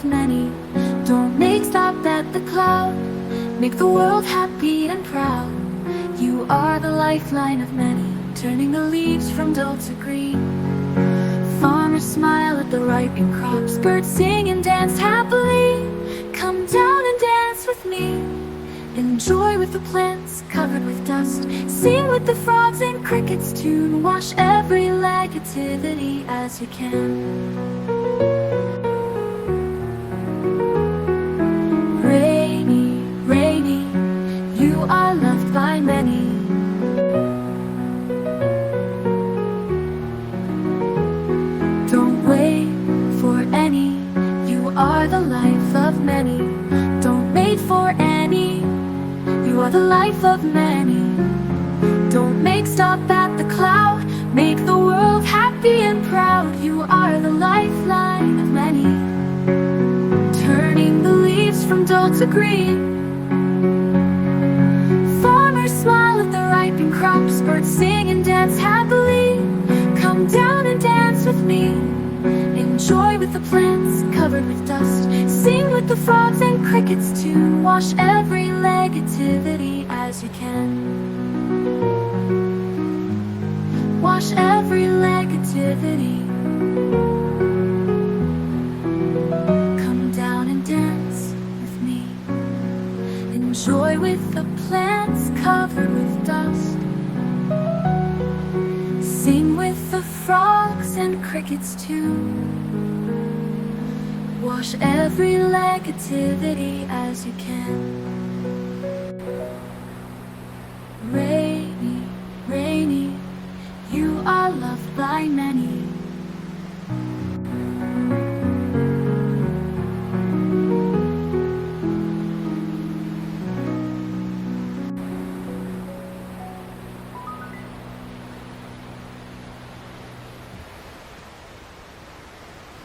of many. Don't make stop at the cloud. Make the world happy and proud. You are the lifeline of many, turning the leaves from dull to green. Farmers smile at the ripening crops. Birds sing and dance happily. Come down and dance with me. Enjoy with the plants covered with dust. Sing with the frogs and crickets tune. Wash every negativity as you can. Rainy, rainy, you are loved by many. Don't wait for any, you are the life of many. Don't wait for any, you are the life of many. Don't make stop at the cloud. Make the world happy and proud. You are the lifeline of many, turning the leaves from dull to green. Farmers smile at the ripening crops. Birds sing and dance happily. Come down and dance with me. Enjoy with the plants covered with dust. Sing with the frogs and crickets too. Wash every negativity as you can. Wash every negativity. Come down and dance with me. Enjoy with the plants covered with dust. Sing with the frogs and crickets too. Wash every negativity as you can.